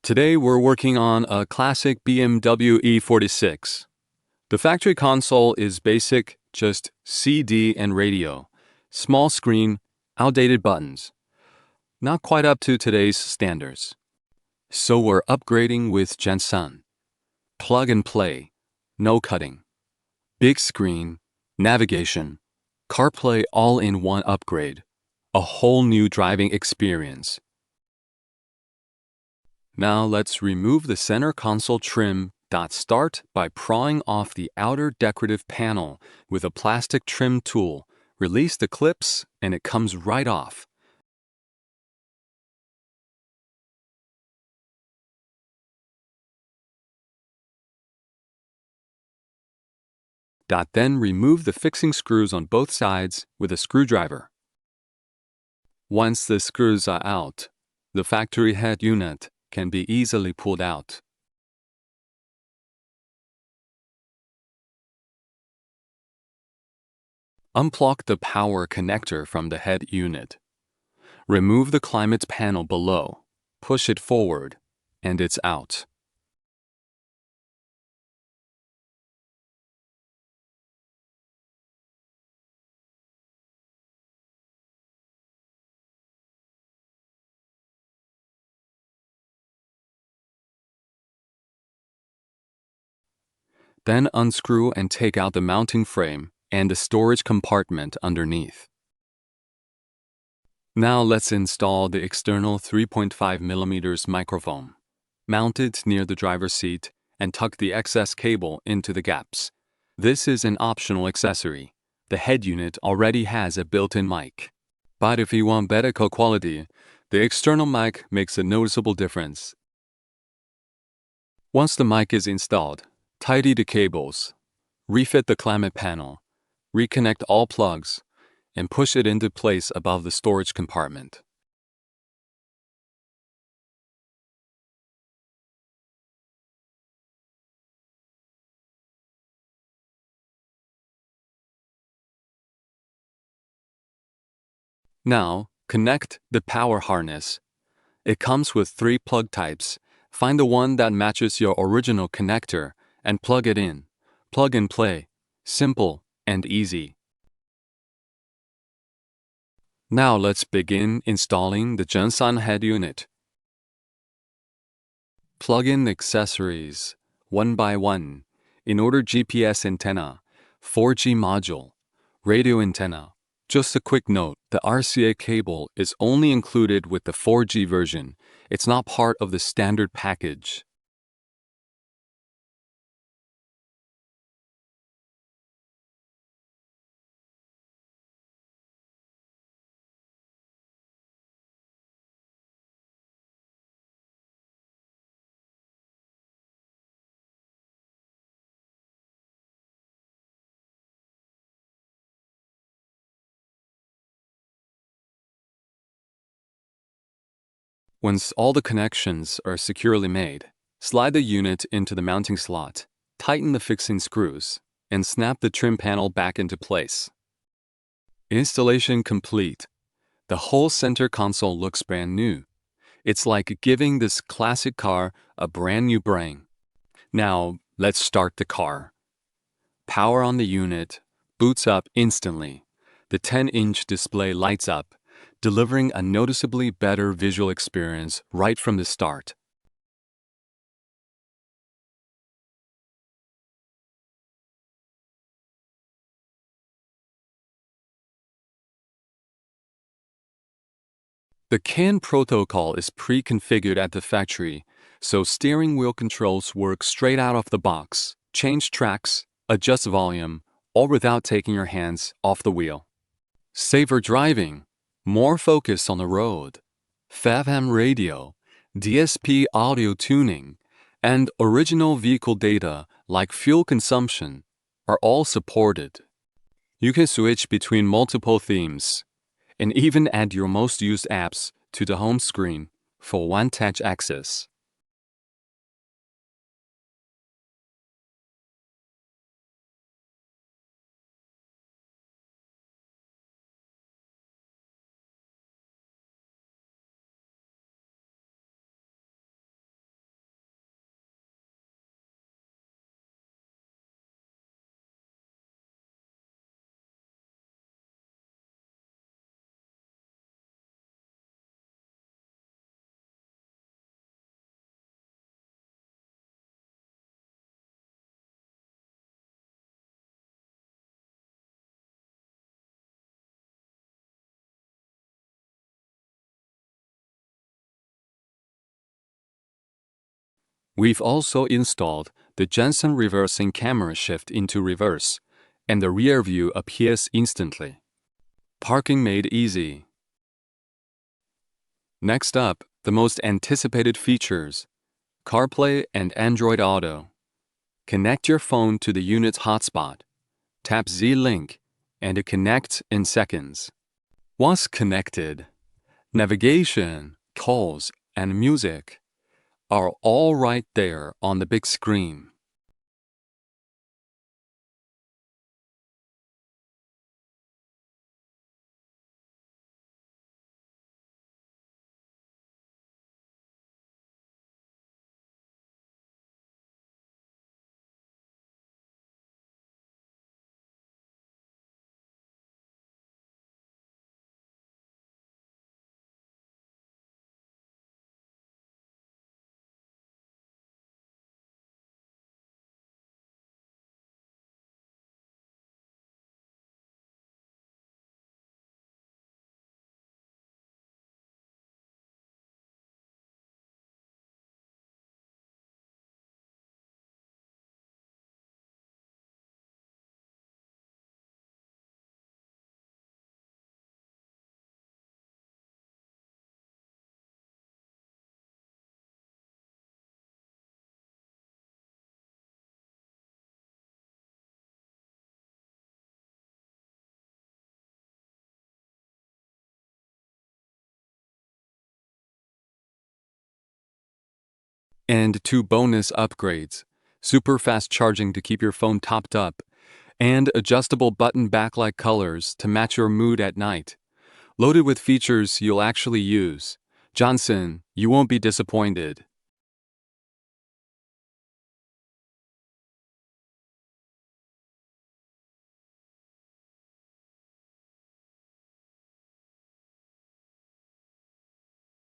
Today we're working on a classic BMW E46. The factory console is basic, just CD and radio. Small screen, outdated buttons. Not quite up to today's standards. So we're upgrading with Junsun. Plug and play, no cutting. Big screen, navigation, CarPlay all in one upgrade. A whole new driving experience. Now let's remove the center console trim. Start by prying off the outer decorative panel with a plastic trim tool. Release the clips and it comes right off. Then remove the fixing screws on both sides with a screwdriver. Once the screws are out, the factory head unit can be easily pulled out. Unplug the power connector from the head unit. Remove the climate panel below. Push it forward, and it's out. Then unscrew and take out the mounting frame and the storage compartment underneath. Now let's install the external 3.5mm microphone. Mount it near the driver's seat and tuck the excess cable into the gaps. This is an optional accessory. The head unit already has a built-in mic. But if you want better quality, the external mic makes a noticeable difference. Once the mic is installed, tidy the cables, refit the climate panel, reconnect all plugs, and push it into place above the storage compartment. Now, connect the power harness. It comes with 3 plug types. Find the one that matches your original connector and plug it in. Plug and play. Simple and easy. Now let's begin installing the Junsun head unit. Plug in accessories, one by one. In order: GPS antenna, 4G module, radio antenna. Just a quick note, the RCA cable is only included with the 4G version. It's not part of the standard package. Once all the connections are securely made, slide the unit into the mounting slot, tighten the fixing screws, and snap the trim panel back into place. Installation complete. The whole center console looks brand new. It's like giving this classic car a brand new brain. Now, let's start the car. Power on the unit, boots up instantly. The 10-inch display lights up, delivering a noticeably better visual experience right from the start. The CAN protocol is pre-configured at the factory, so steering wheel controls work straight out of the box. Change tracks, adjust volume, all without taking your hands off the wheel. Safer driving, more focus on the road. FM radio, DSP audio tuning, and original vehicle data like fuel consumption are all supported. You can switch between multiple themes and even add your most used apps to the home screen for one-touch access. We've also installed the Junsun reversing camera shift into reverse, and the rear view appears instantly. Parking made easy. Next up, the most anticipated features: CarPlay and Android Auto. Connect your phone to the unit's hotspot. Tap Z-Link, and it connects in seconds. Once connected, navigation, calls, and music are all right there on the big screen. And 2 bonus upgrades: super fast charging to keep your phone topped up, and adjustable button backlight colors to match your mood at night. Loaded with features you'll actually use. Junsun, you won't be disappointed.